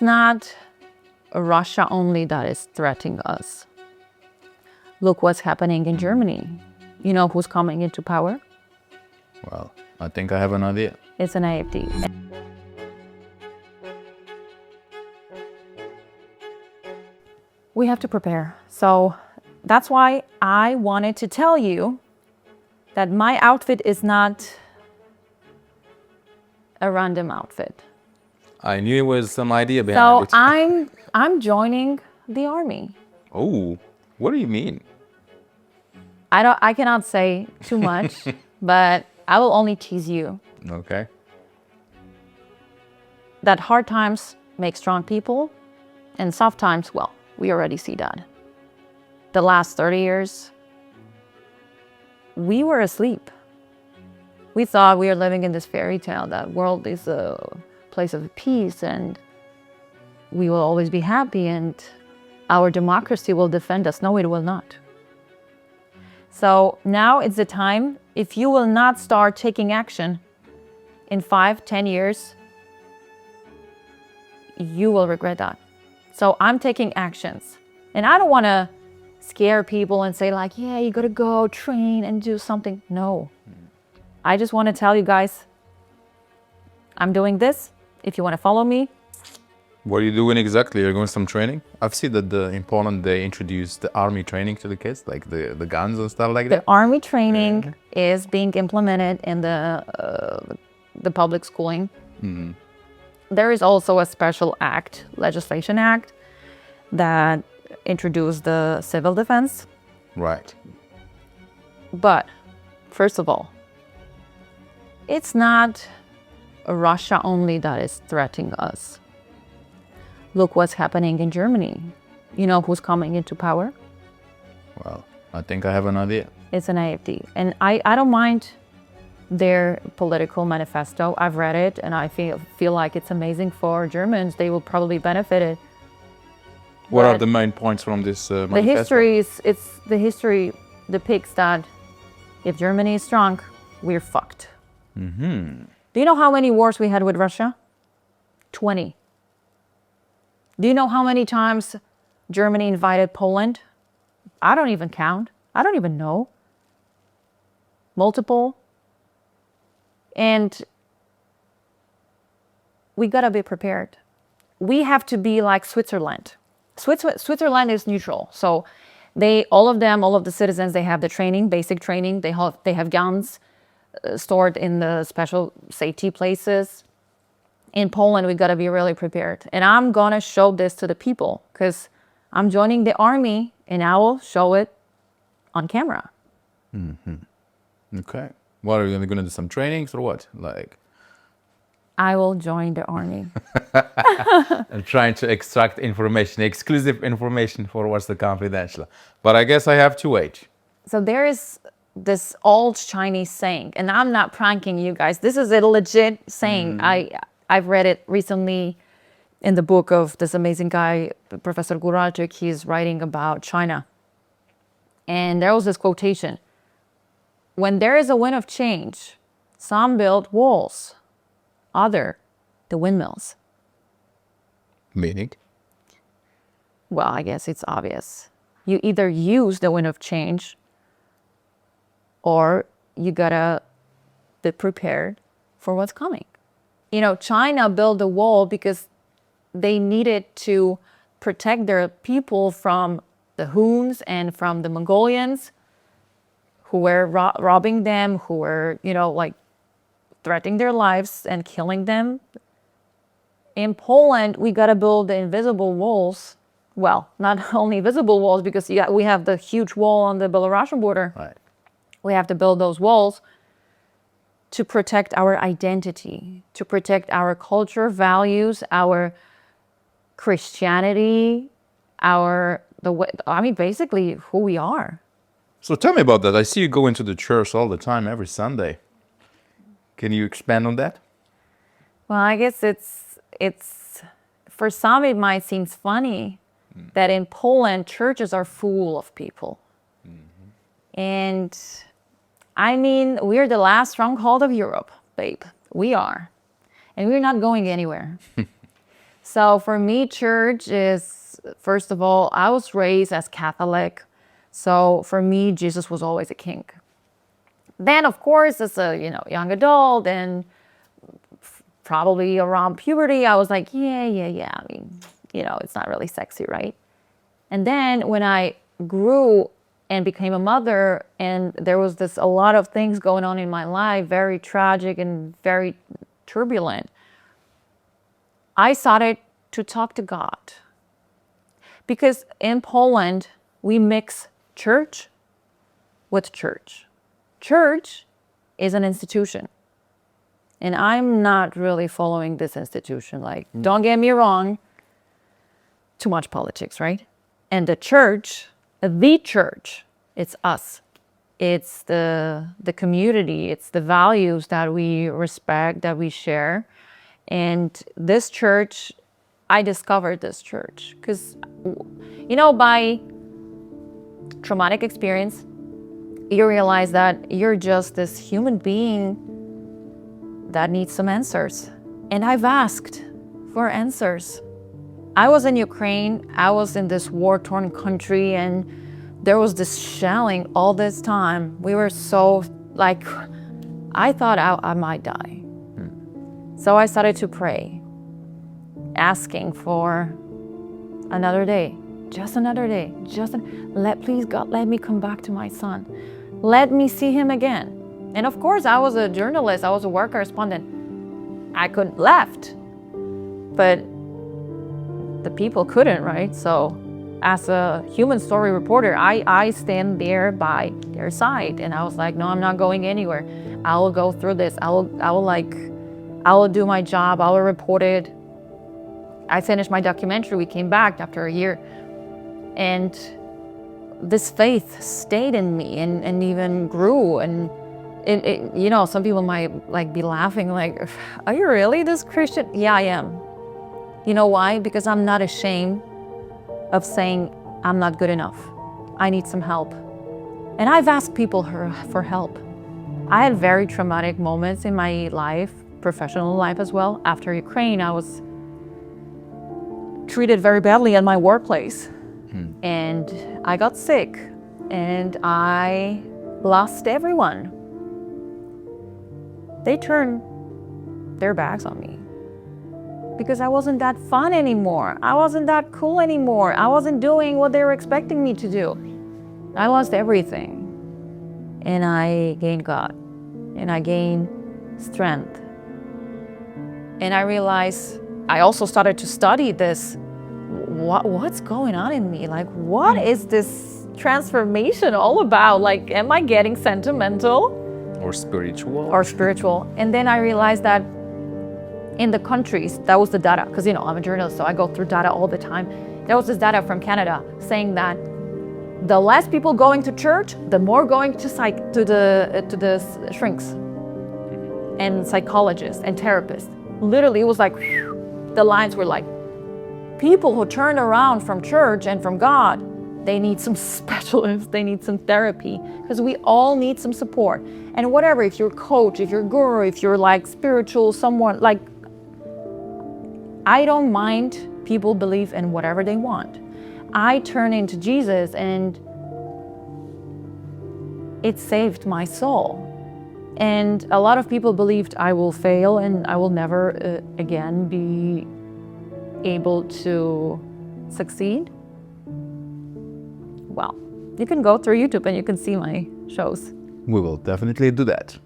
it's not Russia only that is threatening us. Look what's happening in Germany. You know who's coming into power? Well, I think I have an idea. It's an AfD. We have to prepare. So that's why I wanted to tell you that my outfit is not a random outfit. I knew it was some idea behind So it. I'm joining the army. Oh, what do you mean? I cannot say too much, but I will only tease you Okay. that hard times make strong people, and soft times, well, we already see that. The last 30 years, we were asleep. We thought we were living in this fairy tale, that world is a place of peace and we will always be happy and our democracy will defend us. No, it will not. So now it's the time. If you will not start taking action in 5-10 years, you will regret that. So I'm taking actions. And I don't want to scare people and say like, yeah, you got to go train and do something. No. I just want to tell you guys, I'm doing this. If you want to follow me. What are you doing exactly? You're going some training? I've seen that in Poland they introduced the army training to the kids, like the guns and stuff like The that. army training is being implemented in the public schooling. There is also a special act, legislation act, that introduced the civil defense. Right. But first of all, it's not Russia only that is threatening us. Look what's happening in Germany. You know who's coming into power? Well, I think I have an idea. It's an AfD. And I don't mind their political manifesto. I've read it and I feel like it's amazing for Germans. They will probably benefit it. What are But the main points from this the manifesto? history depicts that if Germany is strong, we're fucked. Do you know how many wars we had with Russia? 20. Do you know how many times Germany invaded Poland? I don't even count. I don't even know. Multiple. And we gotta be prepared. We have to be like Switzerland. Switzerland is neutral. So all of the citizens, they have the training, basic training. They have guns stored in the special safety places. In Poland, we gotta be really prepared. And I'm gonna show this to the people because I'm joining the army and I will show it on camera. Okay. What are you going to do? Some trainings or what? Like I will join the army. I'm trying to extract information, exclusive information for Warsaw Confidential. But I guess I have to wait. So there is this old Chinese saying, and I'm not pranking you guys. This is a legit saying. I've read it recently in the book of this amazing guy, Professor Guralczyk. He's writing about China. And there was this quotation. When there is a wind of change, some build walls, other the windmills. Meaning? Well, I guess it's obvious. You either use the wind of change or you gotta be prepared for what's coming. You know, China built the wall because they needed to protect their people from the Huns and from the Mongolians who were robbing them, who were, like threatening their lives and killing them. In Poland, we got to build the invisible walls. Well, not only visible walls, because we have the huge wall on the Belarusian border. Right. We have to build those walls to protect our identity, to protect our culture, values, our Christianity, basically who we are. So tell me about that. I see you go into the church all the time, every Sunday. Can you expand on that? Well, I guess it's for some it might seem funny that in Poland churches are full of people. And I mean, we're the last stronghold of Europe, babe. We are. And we're not going anywhere. So for me, church is, first of all, I was raised as Catholic. So for me, Jesus was always a king. Then, of course, as a young adult and probably around puberty, I was like, yeah. I mean, it's not really sexy, right? And then when I grew and became a mother, and there was a lot of things going on in my life, very tragic and very turbulent, I started to talk to God. Because in Poland, we mix church with church. Church is an institution. And I'm not really following this institution. Like, don't get me wrong, too much politics, right? And the church, it's us. It's the community. It's the values that we respect, that we share. And this church, I discovered this church because, by traumatic experience, you realize that you're just this human being that needs some answers. And I've asked for answers. I was in Ukraine. I was in this war-torn country, and there was this shelling all this time. We were so, I thought I might die. So I started to pray, asking for another day, just another day, please God, let me come back to my son. Let me see him again. And of course, I was a journalist, I was a war correspondent. I couldn't left, but the people couldn't, right? So as a human story reporter, I stand there by their side, and I was like, no, I'm not going anywhere. I will go through this. I will do my job. I will report it. I finished my documentary. We came back after a year, and this faith stayed in me and even grew. And some people might be laughing, like, are you really this Christian? Yeah, I am. You know why? Because I'm not ashamed of saying I'm not good enough. I need some help. And I've asked people for help. I had very traumatic moments in my life, professional life as well. After Ukraine, I was treated very badly at my workplace. And I got sick, and I lost everyone. They turned their backs on me because I wasn't that fun anymore. I wasn't that cool anymore. I wasn't doing what they were expecting me to do. I lost everything. And I gained God, and I gained strength. And I realized, I also started to study this. What's going on in me? Like, what is this transformation all about? Like, am I getting sentimental? Or spiritual. And then I realized that in the countries, that was the data, because I'm a journalist, so I go through data all the time. There was this data from Canada saying that the less people going to church, the more going to the shrinks and psychologists and therapists. Literally, it was like, the lines were like, people who turn around from church and from God, they need some specialists, they need some therapy, because we all need some support. And whatever, if you're a coach, if you're a guru, if you're spiritual, someone, I don't mind people believe in whatever they want. I turn into Jesus, and it saved my soul. And a lot of people believed I will fail and I will never again be able to succeed. Well, you can go through YouTube and you can see my shows. We will definitely do that.